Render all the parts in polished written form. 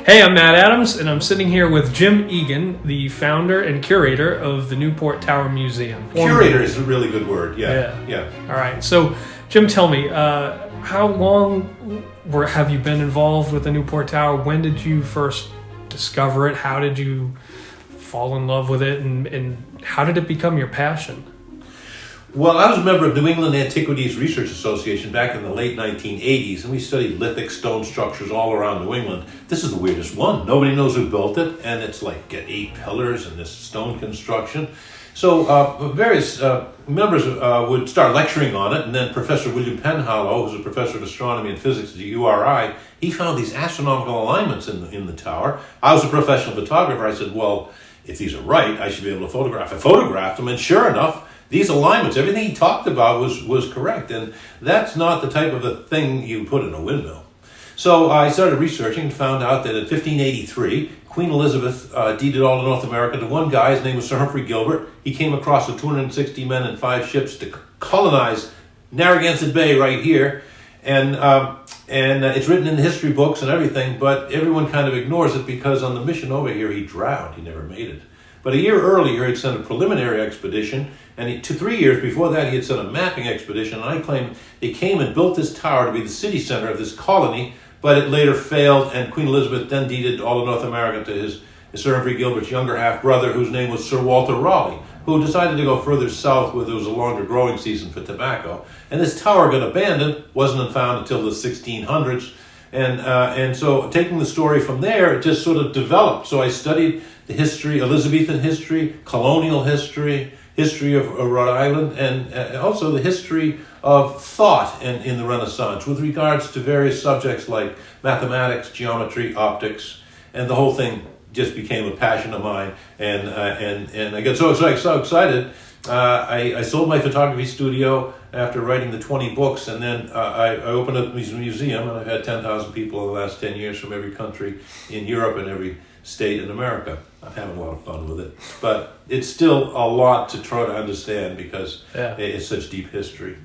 Hey, I'm Matt Adams, and I'm sitting here with Jim Egan, the founder and curator of the Newport Tower Museum. Curator is a really good word, yeah. All right, so Jim, tell me, how long have you been involved with the Newport Tower? When did you first discover it? How did you fall in love with it, and how did it become your passion? Well, I was a member of New England Antiquities Research Association back in the late 1980s, and we studied lithic stone structures all around New England. This is the weirdest one. Nobody knows who built it, and it's like got 8 pillars and this stone construction. So various members would start lecturing on it, and then Professor William Penhallow, who's a professor of astronomy and physics at URI, he found these astronomical alignments in the tower. I was a professional photographer. I said, well, if these are right, I should be able to photograph. I photographed them, and sure enough, these alignments, everything he talked about was correct, and that's not the type of a thing you put in a windmill. So I started researching and found out that in 1583, Queen Elizabeth deeded all of North America to one guy. His name was Sir Humphrey Gilbert. He came across with 260 men and 5 ships to colonize Narragansett Bay right here, and it's written in the history books and everything, but everyone kind of ignores it because on the mission over here he drowned. He never made it. But a year earlier, he'd sent a preliminary expedition, and 3 years before that, he had sent a mapping expedition, and I claim they came and built this tower to be the city center of this colony, but it later failed, and Queen Elizabeth then deeded all of North America to his Sir Humphrey Gilbert's younger half-brother, whose name was Sir Walter Raleigh, who decided to go further south where there was a longer growing season for tobacco. And this tower got abandoned, wasn't found until the 1600s, and so taking the story from there, it just sort of developed. So I studied the history, Elizabethan history, colonial history, history of Rhode Island, and also the history of thought in the Renaissance with regards to various subjects like mathematics, geometry, optics, and the whole thing just became a passion of mine. And I got so excited. I sold my photography studio after writing the 20 books, and then I opened up this museum, and I've had 10,000 people in the last 10 years from every country in Europe and every state in America. I'm having a lot of fun with it, but it's still a lot to try to understand because it's such deep history.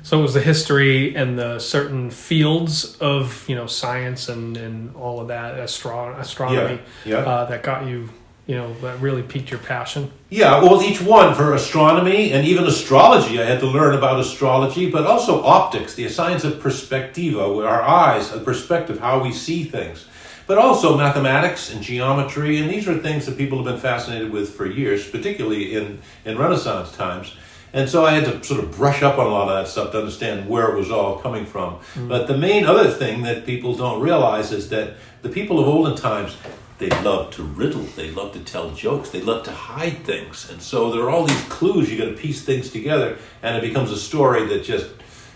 So it was the history and the certain fields of science and all of that, astronomy, that got you, that really piqued your passion? Yeah, well, each one for astronomy and even astrology. I had to learn about astrology, but also optics, the science of perspectiva, where our eyes, a perspective, how we see things. But also mathematics and geometry, and these are things that people have been fascinated with for years, particularly in Renaissance times. And so I had to sort of brush up on a lot of that stuff to understand where it was all coming from. Mm-hmm. But the main other thing that people don't realize is that the people of olden times, they love to riddle, they love to tell jokes, they love to hide things. And so there are all these clues, you got to piece things together, and it becomes a story that just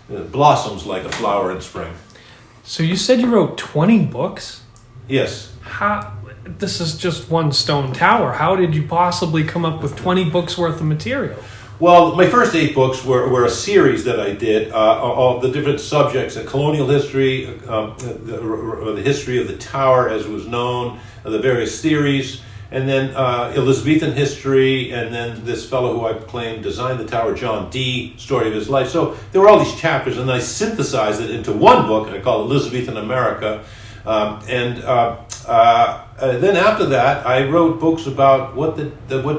blossoms like a flower in spring. So you said you wrote 20 books? Yes. This is just one stone tower. How did you possibly come up with 20 books worth of material? Well, my first 8 books were a series that I did of the different subjects: colonial history, the history of the tower as it was known, the various theories, and then Elizabethan history, and then this fellow who I claim designed the tower, John Dee, story of his life. So there were all these chapters, and I synthesized it into one book, and I call it Elizabethan America. Then after that, I wrote books about what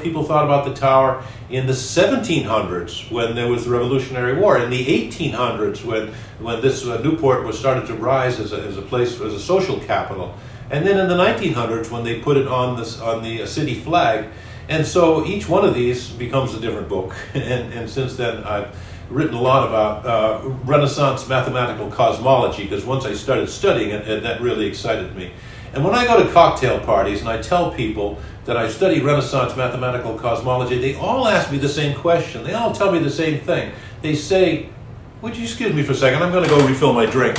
people thought about the tower in the 1700s when there was the Revolutionary War, in the 1800s when this Newport was started to rise as a place, as a social capital, and then in the 1900s when they put it on the city flag. And so each one of these becomes a different book, and since then I've written a lot about Renaissance mathematical cosmology, because once I started studying it, that really excited me. And when I go to cocktail parties and I tell people that I study Renaissance mathematical cosmology, they all ask me the same question. They all tell me the same thing. They say, would you excuse me for a second? I'm going to go refill my drink.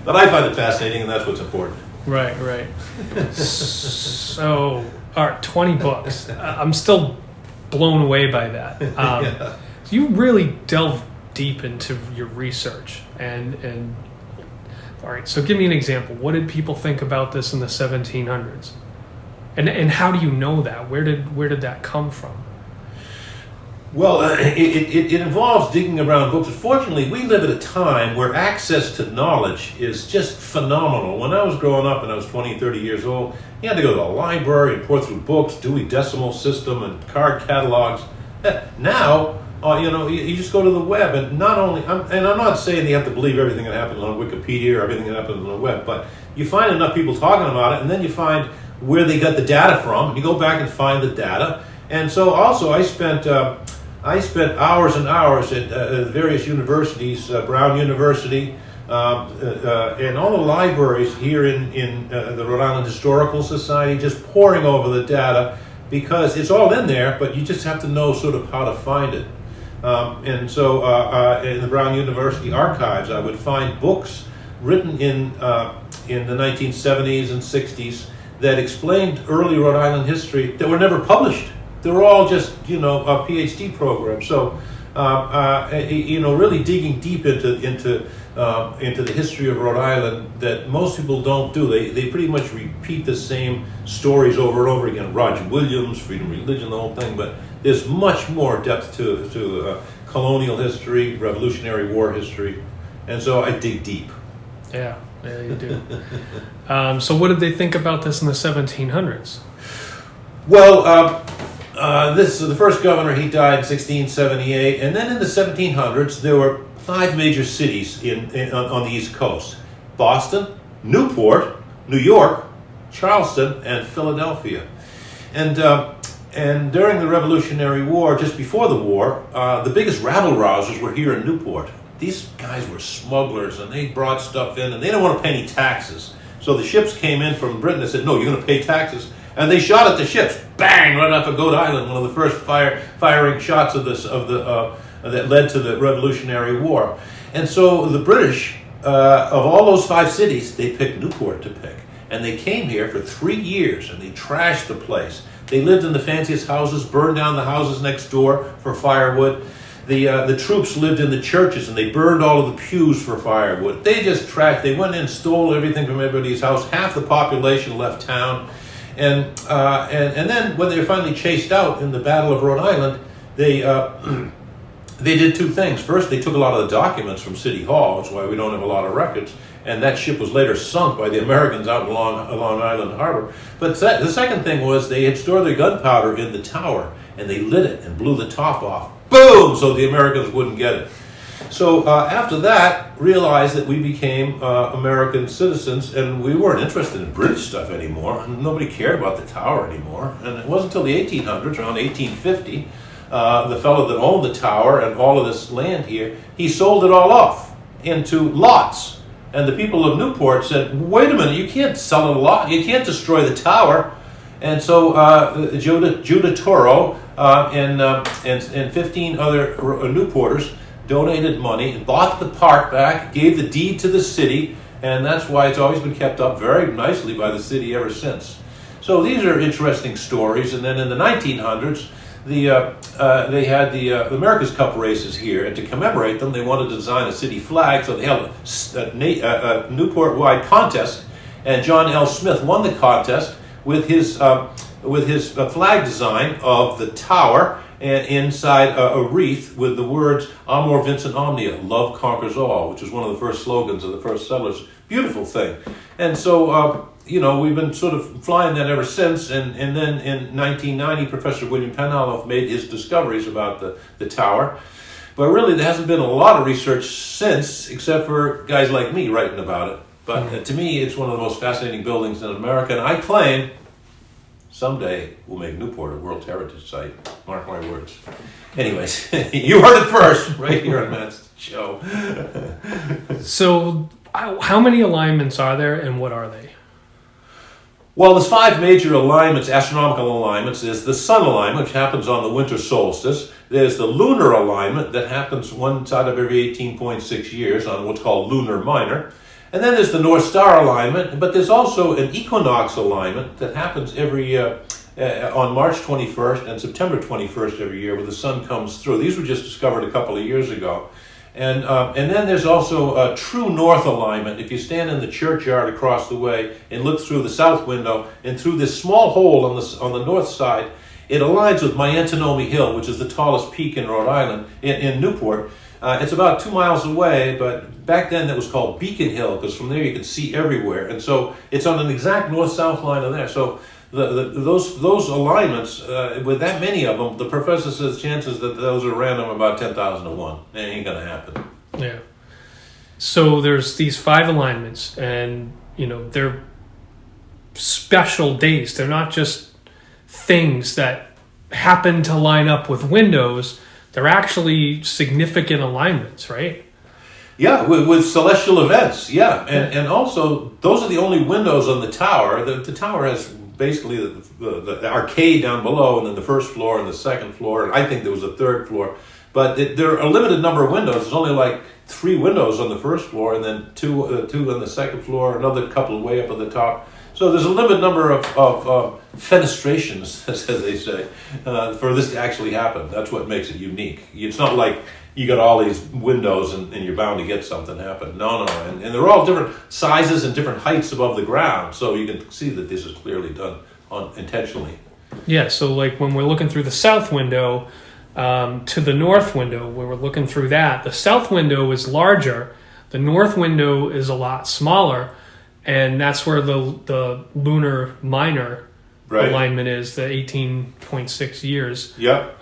But I find it fascinating, and that's what's important. Right. So, all right, 20 books. I'm still blown away by that. You really delve deep into your research, and all right. So, give me an example. What did people think about this in the 1700s? And how do you know that? Where did that come from? Well, it involves digging around books. Fortunately, we live at a time where access to knowledge is just phenomenal. When I was growing up and I was 20, 30 years old, you had to go to the library and pour through books, Dewey Decimal System and card catalogs. Now, you just go to the web, and not only, and I'm not saying you have to believe everything that happens on Wikipedia or everything that happens on the web, but you find enough people talking about it, and then you find where they got the data from, and you go back and find the data. And so also I spent hours and hours at various universities, Brown University, and all the libraries here in the Rhode Island Historical Society, just poring over the data, because it's all in there, but you just have to know sort of how to find it. And so in the Brown University archives, I would find books written in the 1970s and 60s that explained early Rhode Island history that were never published. They were all just, a PhD program. So, really digging deep into the history of Rhode Island that most people don't do. They pretty much repeat the same stories over and over again. Roger Williams, freedom, religion, the whole thing. But there's much more depth to colonial history, Revolutionary War history, and so I dig deep. Yeah, you do. So, what did they think about this in the 1700s? Well. The first governor, he died in 1678, and then in the 1700s there were 5 major cities on the East Coast: Boston, Newport, New York, Charleston, and Philadelphia. And during the Revolutionary War, just before the war, the biggest rabble-rousers were here in Newport. These guys were smugglers, and they brought stuff in, and they didn't want to pay any taxes. So the ships came in from Britain and said, "No, you're going to pay taxes." And they shot at the ships, bang, right off of Goat Island, one of the first firing shots that led to the Revolutionary War. And so the British, of all those 5 cities, they picked Newport to pick. And they came here for 3 years, and they trashed the place. They lived in the fanciest houses, burned down the houses next door for firewood. The troops lived in the churches, and they burned all of the pews for firewood. They just trashed. They went in, stole everything from everybody's house. Half the population left town. And then when they were finally chased out in the Battle of Rhode Island, they did 2 things. First, they took a lot of the documents from City Hall. That's why we don't have a lot of records. And that ship was later sunk by the Americans out in Long Island Harbor. But the second thing was they had stored their gunpowder in the tower, and they lit it and blew the top off. Boom! So the Americans wouldn't get it. So after that, realized that we became American citizens, and we weren't interested in British stuff anymore. Nobody cared about the tower anymore. And it wasn't until the 1800s, around 1850, the fellow that owned the tower and all of this land here, he sold it all off into lots. And the people of Newport said, "Wait a minute, you can't sell a lot. You can't destroy the tower." And so Judah Toro and 15 other Newporters donated money and bought the park back, gave the deed to the city, and that's why it's always been kept up very nicely by the city ever since. So these are interesting stories. And then in the 1900s, they had the America's Cup races here, and to commemorate them, they wanted to design a city flag, so they held a Newport-wide contest, and John L. Smith won the contest with his flag design of the tower, and inside a wreath with the words "Amor Vincit Omnia," love conquers all, which was one of the first slogans of the first settlers. Beautiful thing. And so, we've been sort of flying that ever since. And then in 1990, Professor William Penhallow made his discoveries about the tower. But really, there hasn't been a lot of research since, except for guys like me writing about it. But to me, it's one of the most fascinating buildings in America, and I claim someday we'll make Newport a World Heritage Site. Mark my words. Anyways, you heard it first right here on Matt's show. So, how many alignments are there, and what are they? Well, there's 5 major alignments, astronomical alignments. There's the sun alignment, which happens on the winter solstice. There's the lunar alignment that happens one side of every 18.6 years on what's called lunar minor. And then there's the North Star alignment, but there's also an equinox alignment that happens every on March 21st and September 21st every year, where the sun comes through. These were just discovered a couple of years ago. And then there's also a true north alignment. If you stand in the churchyard across the way and look through the south window and through this small hole on the north side, It aligns with Miantonomi Hill, which is the tallest peak in Rhode Island, in Newport. It's about 2 miles away, but back then that was called Beacon Hill, because from there you could see everywhere. And so it's on an exact north-south line of there. So those alignments, with that many of them, the professor says chances that those are random are about 10,000 to 1. It ain't going to happen. Yeah. So there's these 5 alignments, and, they're special days. They're not just things that happen to line up with windows. They're actually significant alignments, right? Yeah, with celestial events, yeah. And also, those are the only windows on the tower. The tower has basically the arcade down below, and then the first floor and the second floor, and I think there was a third floor. But there are a limited number of windows. There's only like 3 windows on the first floor, and then two on the second floor, another couple way up at the top. So there's a limited number of fenestrations, as they say, for this to actually happen. That's what makes it unique. It's not like you got all these windows and you're bound to get something happen. No. And they're all different sizes and different heights above the ground. So you can see that this is clearly done intentionally. Yeah, so like when we're looking through the south window to the north window, where we're looking through that, the south window is larger. The north window is a lot smaller. And that's where the lunar minor alignment is, the 18.6 years. Yep.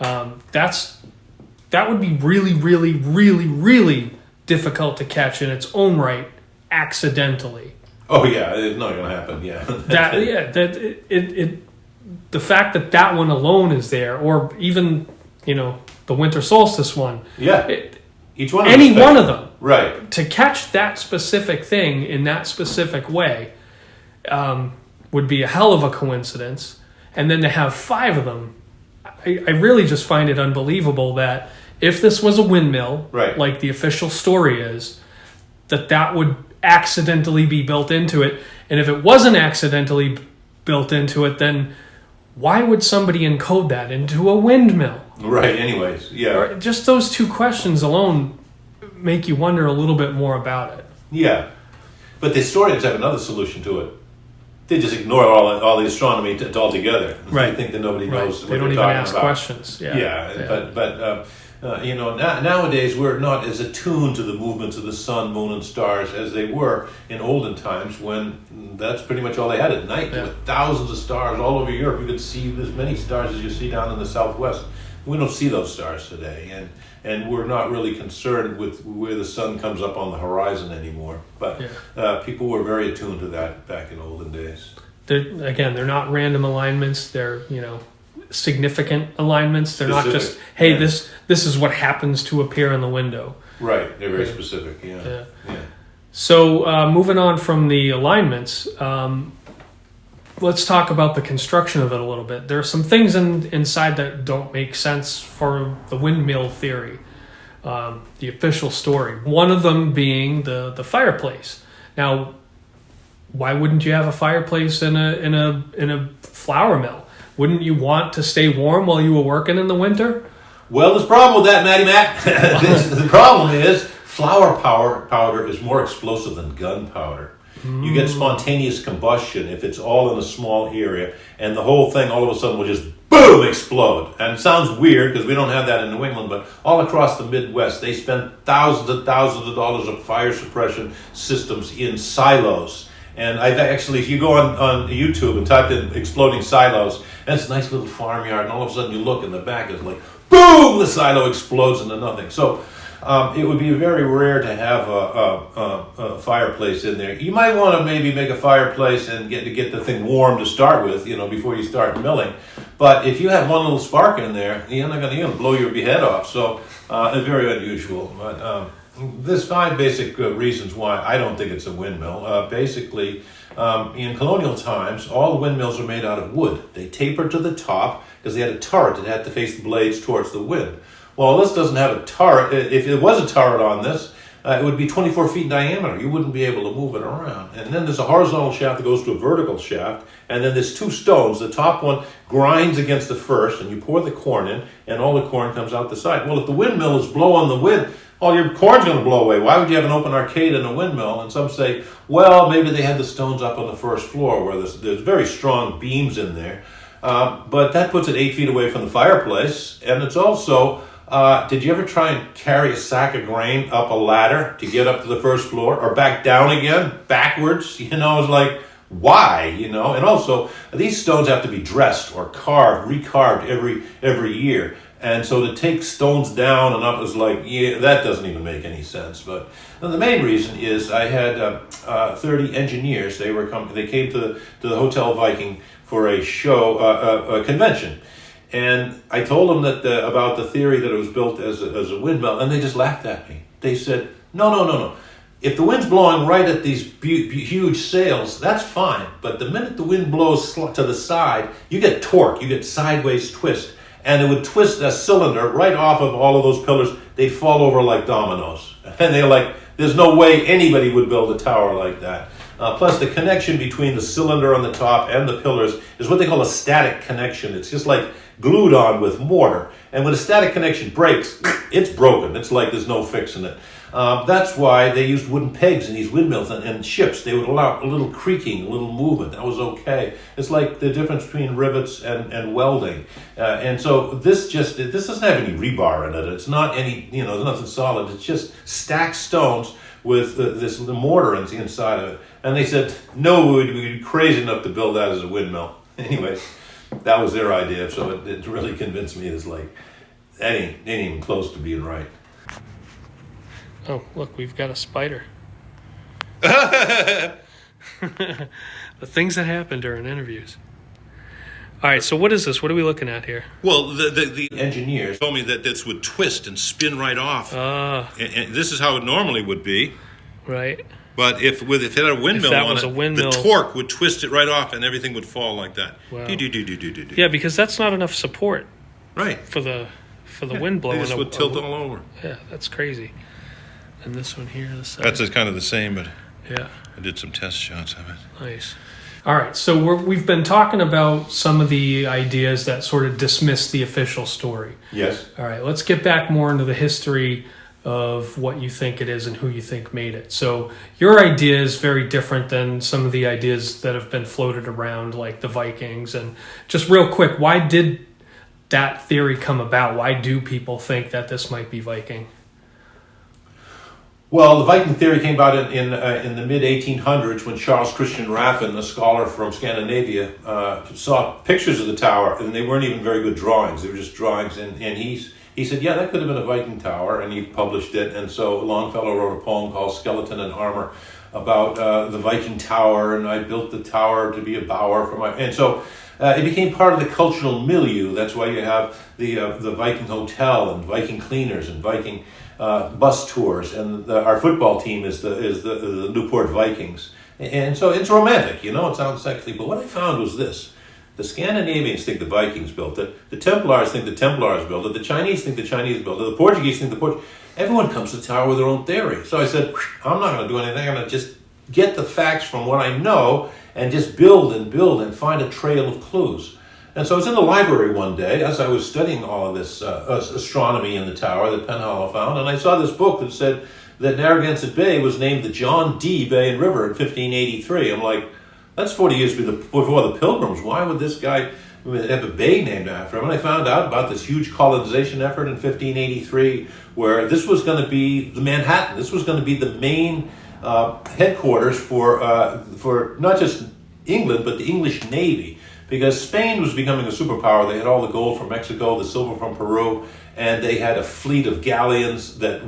That would be really, really, really, really difficult to catch in its own right, accidentally. Oh yeah, it's not going to happen. Yeah. The fact that one alone is there, or even the winter solstice one. Yeah. Each one. Any one of them. Right. To catch that specific thing in that specific way would be a hell of a coincidence. And then to have 5 of them, I really just find it unbelievable that if this was a windmill, like the official story is, that would accidentally be built into it. And if it wasn't accidentally built into it, then why would somebody encode that into a windmill? Right, anyways, yeah. Just those 2 questions alone make you wonder a little bit more about it. Yeah. But the historians have another solution to it. They just ignore all the astronomy altogether. Right. They think that nobody knows what they don't they're even talking ask about. questions. But nowadays we're not as attuned to the movements of the sun, moon, and stars as they were in olden times, when that's pretty much all they had at night. There were thousands of stars all over Europe. You could see as many stars as you see down in the southwest. We don't see those stars today, and we're not really concerned with where the sun comes up on the horizon anymore. But people were very attuned to that back in olden days. They're not random alignments. They're significant alignments. They're not just this is what happens to appear in the window. Right. They're very specific. Yeah. So moving on from the alignments. Let's talk about the construction of it a little bit. There are some things inside that don't make sense for the windmill theory, the official story. One of them being the fireplace. Now, why wouldn't you have a fireplace in a flour mill? Wouldn't you want to stay warm while you were working in the winter? Well, there's a problem with that, Matty Mac. The problem is flour powder is more explosive than gunpowder. You get spontaneous combustion if it's all in a small area, and the whole thing all of a sudden will just boom explode. And it sounds weird because we don't have that in New England, but all across the Midwest they spend thousands and thousands of dollars of fire suppression systems in silos. And I've actually, if you go on YouTube and type in exploding silos, and it's a nice little farmyard, and all of a sudden you look in the back, it's like boom, the silo explodes into nothing. So it would be very rare to have a fireplace in there. You might want to maybe make a fireplace and get the thing warm to start with, before you start milling. But if you have one little spark in there, you're going to blow your head off. So it's very unusual. But there's 5 basic reasons why I don't think it's a windmill. Basically, in colonial times, all the windmills were made out of wood. They tapered to the top because they had a turret that had to face the blades towards the wind. Well, this doesn't have a turret. If it was a turret on this, it would be 24 feet in diameter. You wouldn't be able to move it around. And then there's a horizontal shaft that goes to a vertical shaft. And then there's 2 stones. The top one grinds against the first, and you pour the corn in, and all the corn comes out the side. Well, if the windmill is blowing the wind, all your corn's going to blow away. Why would you have an open arcade in a windmill? And some say, well, maybe they had the stones up on the first floor where there's very strong beams in there. But that puts it 8 feet away from the fireplace, and it's also, did you ever try and carry a sack of grain up a ladder to get up to the first floor, or back down again, backwards? You know, it's like, why? You know, and also, these stones have to be dressed or carved, recarved every year. And so to take stones down and up is like, yeah, that doesn't even make any sense. But the main reason is I had 30 engineers. They came to the Hotel Viking for a show, a convention. And I told them that about the theory that it was built as a windmill, and they just laughed at me. They said, no. If the wind's blowing right at these huge sails, that's fine. But the minute the wind blows to the side, you get torque, you get sideways twist. And it would twist a cylinder right off of all of those pillars. They'd fall over like dominoes. And they're like, there's no way anybody would build a tower like that. Plus, the connection between the cylinder on the top and the pillars is what they call a static connection. It's just like glued on with mortar. And when a static connection breaks, it's broken. It's like there's no fixing it. That's why they used wooden pegs in these windmills and ships. They would allow a little creaking, a little movement. That was okay. It's like the difference between rivets and welding. And so this doesn't have any rebar in it. It's not any, there's nothing solid. It's just stacked stones with the mortar inside of it. And they said, no, we'd be crazy enough to build that as a windmill. Anyway, that was their idea. So it really convinced me. It's like, that ain't even close to being right. Oh, look, we've got a spider. The things that happen during interviews. All right, so what is this? What are we looking at here? Well, the engineers told me that this would twist and spin right off. And this is how it normally would be. Right. But if it had a windmill on it, the torque would twist it right off and everything would fall like that. Wow. Do. Yeah, because that's not enough support. Right. For the wind blowing. They just would tilt all over. Yeah, that's crazy. And this one here, the side. That's kind of the same, but yeah, I did some test shots of it. Nice. All right, so we've been talking about some of the ideas that sort of dismiss the official story. Yes. All right, let's get back more into the history of what you think it is and who you think made it. So your idea is very different than some of the ideas that have been floated around, like the Vikings. And just real quick, why did that theory come about? Why do people think that this might be Viking? Well, the Viking theory came about in the mid-1800s when Charles Christian Raffin, a scholar from Scandinavia, saw pictures of the tower, and they weren't even very good drawings. They were just drawings, and he said, yeah, that could have been a Viking tower, and he published it. And so Longfellow wrote a poem called Skeleton and Armor about the Viking tower, and I built the tower to be a bower for my... And so it became part of the cultural milieu. That's why you have the Viking Hotel and Viking cleaners and Viking... bus tours, and our football team is the Newport Vikings, and so it's romantic, it sounds sexy. But what I found was this: the Scandinavians think the Vikings built it, the Templars think the Templars built it, the Chinese think the Chinese built it, the Portuguese think the Portuguese. Everyone comes to the tower with their own theory. So I said, I'm not going to do anything. I'm going to just get the facts from what I know and just build and find a trail of clues. And so I was in the library one day as I was studying all of this astronomy in the tower that Penhallow found, and I saw this book that said that Narragansett Bay was named the John D. Bay and River in 1583. I'm like, that's 40 years before the Pilgrims. Why would this guy have a bay named after him? And I found out about this huge colonization effort in 1583 where this was going to be the Manhattan. This was going to be the main headquarters for not just England, but the English Navy. Because Spain was becoming a superpower. They had all the gold from Mexico, the silver from Peru, and they had a fleet of galleons that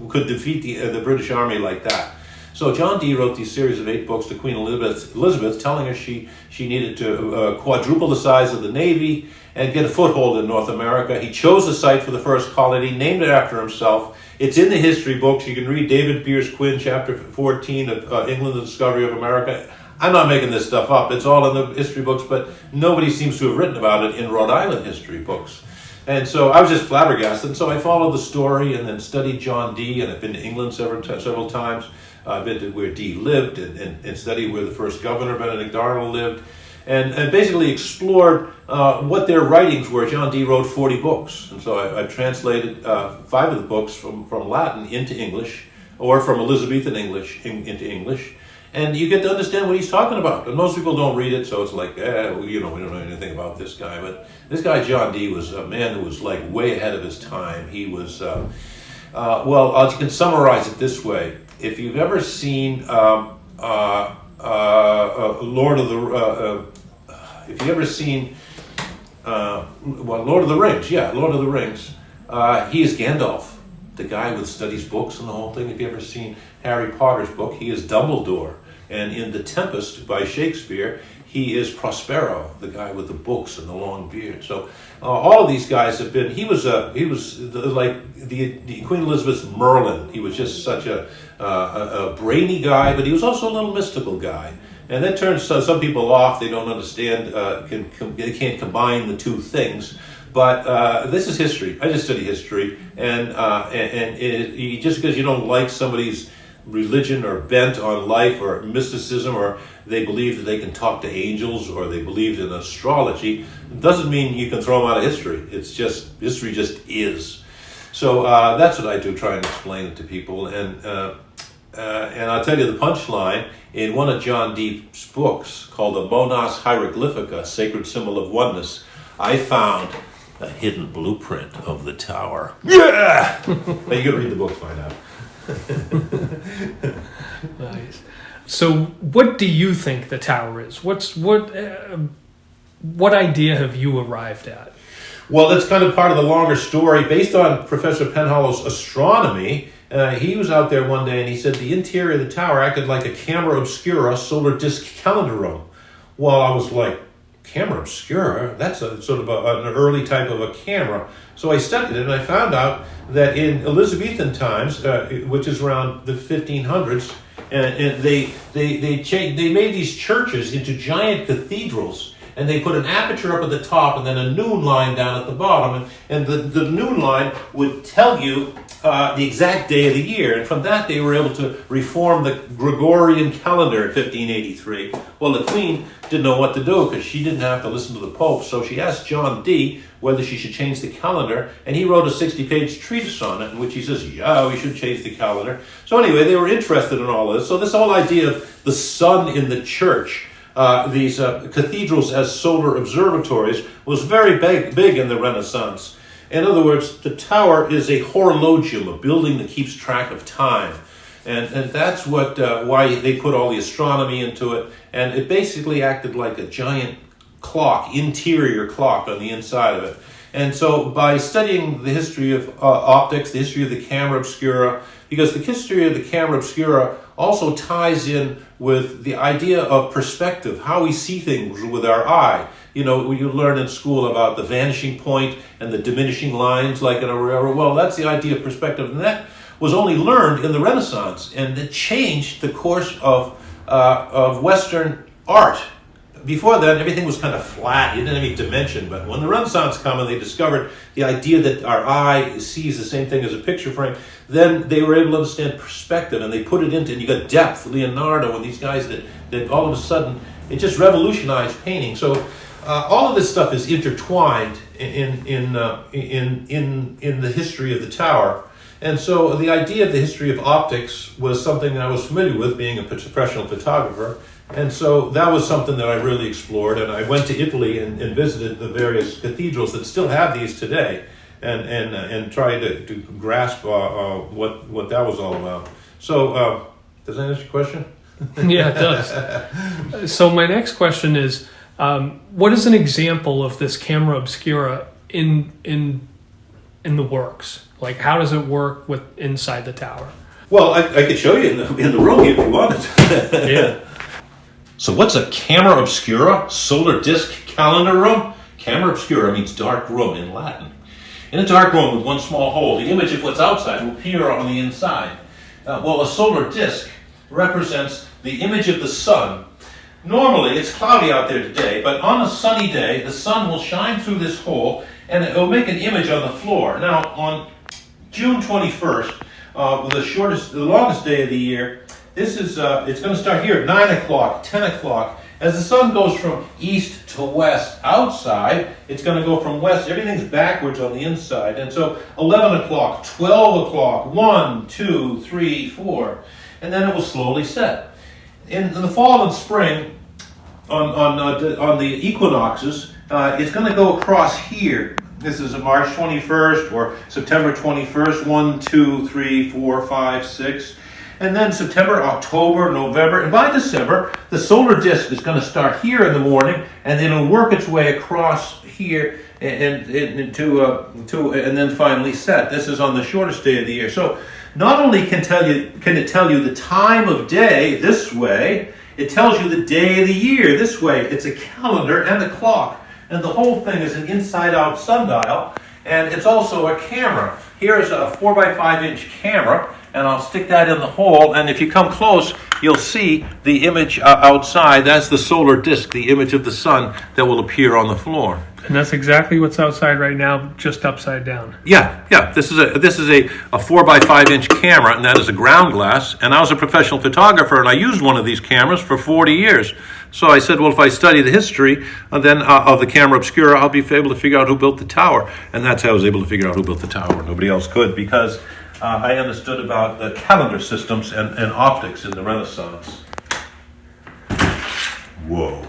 could defeat the British Army like that. So John Dee wrote these series of 8 books to Queen Elizabeth, telling her she needed to quadruple the size of the Navy and get a foothold in North America. He chose the site for the first colony, named it after himself. It's in the history books. You can read David Pierce Quinn, chapter 14 of England, the Discovery of America. I'm not making this stuff up. It's all in the history books, but nobody seems to have written about it in Rhode Island history books. And so I was just flabbergasted. And so I followed the story and then studied John Dee, and I've been to England several times. I've been to where Dee lived and studied where the first governor, Benedict Arnold, lived, and basically explored what their writings were. John Dee wrote 40 books. And so I translated 5 of the books from Latin into English. or from Elizabethan English into English. And you get to understand what he's talking about. And most people don't read it, so it's like, we don't know anything about this guy. But this guy, John Dee, was a man who was like way ahead of his time. He was, you can summarize it this way. If you've ever seen if you've ever seen Lord of the Rings, Lord of the Rings, he is Gandalf, the guy who studies books and the whole thing. If you've ever seen Harry Potter's book, he is Dumbledore. And in The Tempest by Shakespeare, he is Prospero, the guy with the books and the long beard. So all of these guys have been. He was like the Queen Elizabeth's Merlin. He was just such a brainy guy, but he was also a little mystical guy. And that turns some people off. They don't understand. They can't combine the two things. But this is history. I just study history, and just because you don't like somebody's religion or bent on life or mysticism, or they believe that they can talk to angels, or they believed in astrology, doesn't mean you can throw them out of history. It's just, history just is. So that's what I do, try and explain it to people. And I'll tell you the punchline. In one of John Dee's books called the Monas Hieroglyphica, Sacred Symbol of Oneness, I found a hidden blueprint of the tower. Yeah! Now you gotta read the book to find out. Nice. So, what do you think the tower is? What idea have you arrived at? Well, that's kind of part of the longer story. Based on Professor Penhallow's astronomy, he was out there one day and he said the interior of the tower acted like a camera obscura solar disk calendar room. Well, I was like, camera obscura? That's a sort of an early type of a camera. So I studied it, and I found out that in Elizabethan times, which is around the 1500s, and they made these churches into giant cathedrals, and they put an aperture up at the top and then a noon line down at the bottom, and the noon line would tell you the exact day of the year, and from that they were able to reform the Gregorian calendar in 1583. Well, the Queen didn't know what to do because she didn't have to listen to the Pope, so she asked John Dee whether she should change the calendar, and he wrote a 60-page treatise on it in which he says, yeah, we should change the calendar. So anyway, they were interested in all of this. So this whole idea of the sun in the church, these cathedrals as solar observatories, was very big in the Renaissance. In other words, the tower is a horologium, a building that keeps track of time. And that's what why they put all the astronomy into it. And it basically acted like a giant clock, interior clock on the inside of it. And so by studying the history of optics, the history of the camera obscura, because the history of the camera obscura also ties in with the idea of perspective, how we see things with our eye. You know, you learn in school about the vanishing point and the diminishing lines like in a railroad. Well, that's the idea of perspective. And that was only learned in the Renaissance, and it changed the course of Western art. Before then, everything was kind of flat. You didn't have any dimension. But when the Renaissance came and they discovered the idea that our eye sees the same thing as a picture frame, then they were able to understand perspective, and they put it into, and you got depth, Leonardo, and these guys that all of a sudden, it just revolutionized painting. So all of this stuff is intertwined in the history of the tower. And so the idea of the history of optics was something I was familiar with, being a professional photographer. And so that was something that I really explored. And I went to Italy and visited the various cathedrals that still have these today, and tried to grasp what that was all about. So does that answer your question? Yeah, it does. So my next question is, what is an example of this camera obscura in the works? Like, how does it work with inside the tower? Well, I could show you in the room here if you wanted. Yeah. So what's a camera obscura? Solar disk calendar room? Camera obscura means dark room in Latin. In a dark room with one small hole, the image of what's outside will appear on the inside. Well, a solar disk represents the image of the sun. Normally, it's cloudy out there today, but on a sunny day, the sun will shine through this hole, and it will make an image on the floor. Now, on June 21st, the longest day of the year, this is it's going to start here at 9 o'clock, 10 o'clock, As the sun goes from east to west outside, it's going to go from west. Everything's backwards on the inside. And so 11 o'clock, 12 o'clock, 1, 2, 3, 4. And then it will slowly set. In the fall and spring, on the equinoxes, it's going to go across here. This is March 21st or September 21st, 1, 2, 3, 4, 5, 6. And then September, October, November, and by December, the solar disk is going to start here in the morning, and then it'll work its way across here and then finally set. This is on the shortest day of the year. So not only can it tell you the time of day this way, it tells you the day of the year this way. It's a calendar and a clock, and the whole thing is an inside-out sundial, and it's also a camera. Here's a 4x5-inch camera. And I'll stick that in the hole, and if you come close, you'll see the image outside. That's the solar disk, the image of the sun that will appear on the floor. And that's exactly what's outside right now, just upside down. Yeah. This is a 4x5-inch camera, and that is a ground glass. And I was a professional photographer, and I used one of these cameras for 40 years. So I said, well, if I study the history then of the camera obscura, I'll be able to figure out who built the tower. And that's how I was able to figure out who built the tower. Nobody else could, because I understood about the calendar systems and optics in the Renaissance. Whoa.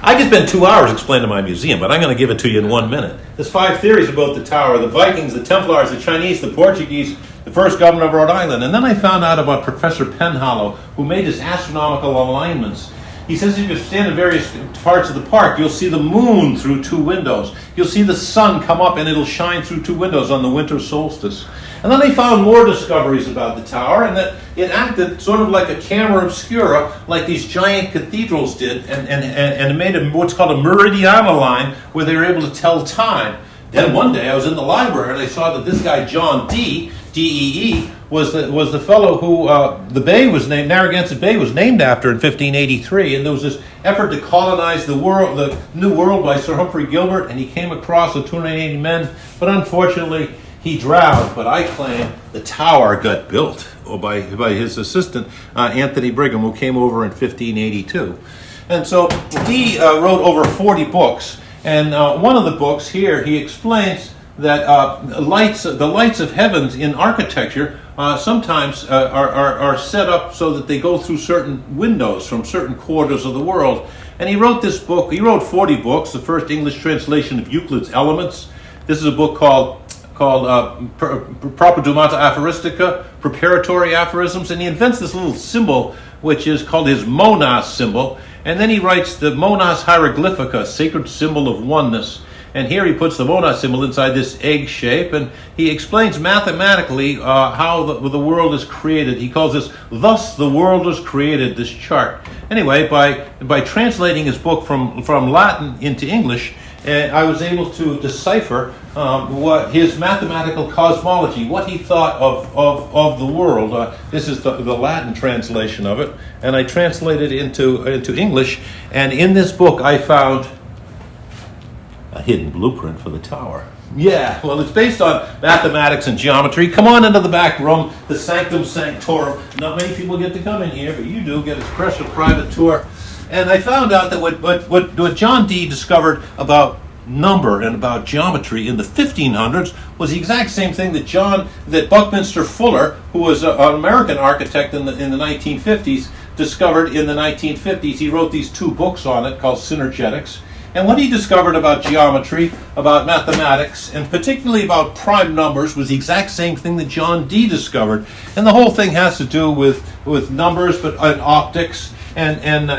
I could spend 2 hours explaining my museum, but I'm going to give it to you in 1 minute. There's 5 theories about the tower: the Vikings, the Templars, the Chinese, the Portuguese, the first governor of Rhode Island. And then I found out about Professor Penhallow, who made his astronomical alignments. He says if you stand in various parts of the park, you'll see the moon through 2 windows. You'll see the sun come up and it'll shine through 2 windows on the winter solstice. And then they found more discoveries about the tower, and that it acted sort of like a camera obscura, like these giant cathedrals did, and it made what's called a meridiana line, where they were able to tell time. Then one day I was in the library and I saw that this guy John Dee, D-E-E, was the fellow who the bay was named, Narragansett Bay was named after in 1583, and there was this effort to colonize the New World by Sir Humphrey Gilbert, and he came across with 280 men, but unfortunately he drowned. But I claim the tower got built by his assistant Anthony Brigham, who came over in 1582. And so he wrote over 40 books, and one of the books here he explains that the lights of heavens in architecture sometimes are set up so that they go through certain windows from certain quarters of the world. And he wrote this book. He wrote 40 books. The first English translation of Euclid's Elements. This is a book called Propedumata Aphoristica, Preparatory Aphorisms, and he invents this little symbol which is called his monas symbol. And then he writes the Monas Hieroglyphica, sacred symbol of oneness. And here he puts the monas symbol inside this egg shape, and he explains mathematically how the world is created. He calls this, thus the world was created, this chart. Anyway, by translating his book from Latin into English, I was able to decipher what his mathematical cosmology, what he thought of the world. This is the Latin translation of it, and I translated it into English. And in this book, I found a hidden blueprint for the tower. Yeah, well, it's based on mathematics and geometry. Come on into the back room, the Sanctum Sanctorum. Not many people get to come in here, but you do get a special private tour. And I found out that what John Dee discovered about number and about geometry in the 1500s was the exact same thing that Buckminster Fuller, who was an American architect in the 1950s, discovered in the 1950s. He wrote these 2 books on it called Synergetics. And what he discovered about geometry, about mathematics, and particularly about prime numbers was the exact same thing that John Dee discovered. And the whole thing has to do with numbers, but and optics, and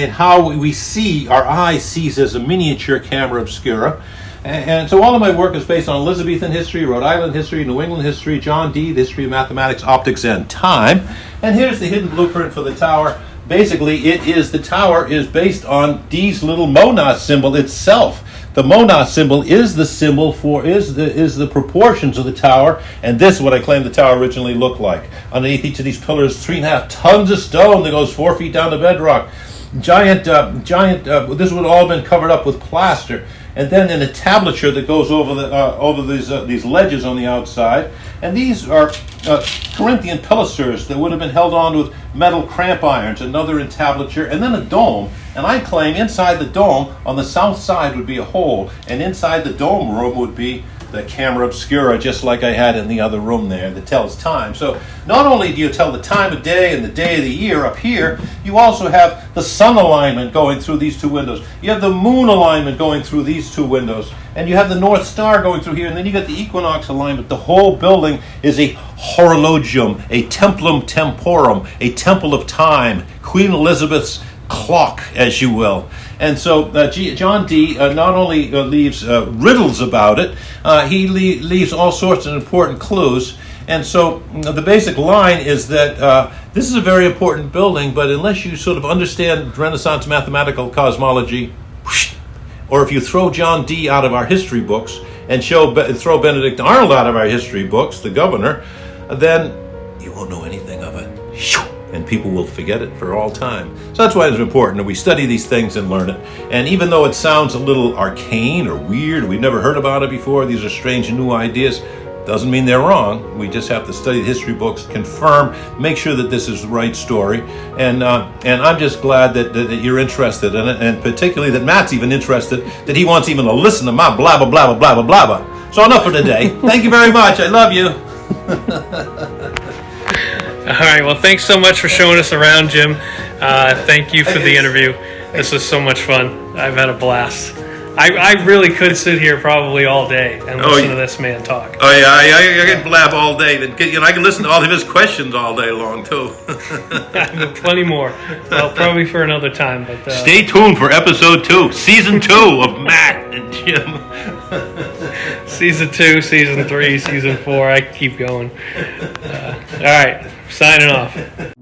how we see, our eye sees as a miniature camera obscura. And so all of my work is based on Elizabethan history, Rhode Island history, New England history, John Dee, the history of mathematics, optics, and time. And here's the hidden blueprint for the tower. Basically, the tower is based on Dee's little monas symbol itself. The monas symbol is the symbol is the proportions of the tower, and this is what I claim the tower originally looked like. Underneath each of these pillars, 3.5 tons of stone that goes 4 feet down to bedrock. Giant. This would all have been covered up with plaster. and then an entablature that goes over these ledges on the outside. And these are Corinthian pilasters that would have been held on with metal cramp irons, another entablature, and then a dome. And I claim inside the dome, on the south side, would be a hole, and inside the dome room would be the camera obscura, just like I had in the other room there, that tells time. So not only do you tell the time of day and the day of the year up here, you also have the sun alignment going through these two windows. You have the moon alignment going through these two windows. And you have the North Star going through here, and then you got the equinox alignment. The whole building is a horologium, a templum temporum, a temple of time, Queen Elizabeth's clock, as you will. And so John Dee not only leaves riddles about it, he leaves all sorts of important clues. And so the basic line is that this is a very important building, but unless you sort of understand Renaissance mathematical cosmology, or if you throw John Dee out of our history books and throw Benedict Arnold out of our history books, the governor, then you won't know anything of it. And people will forget it for all time. So that's why it's important that we study these things and learn it. And even though it sounds a little arcane or weird, we've never heard about it before, these are strange and new ideas, doesn't mean they're wrong. We just have to study the history books, confirm, make sure that this is the right story. And I'm just glad that you're interested in it, and particularly that Matt's even interested, that he wants even to listen to my blah, blah, blah, blah, blah, blah, blah. So enough for today. Thank you very much. I love you. All right. Well, thanks so much for showing us around, Jim. Thank you for the interview. This was so much fun. I've had a blast. I really could sit here probably all day and listen to this man talk. Oh yeah, I can blab all day. I can listen to all of his questions all day long too. Plenty more. Well, probably for another time. But stay tuned for episode 2, season 2 of Matt and Jim. Season 2, season 3, season 4. I keep going. All right, signing off.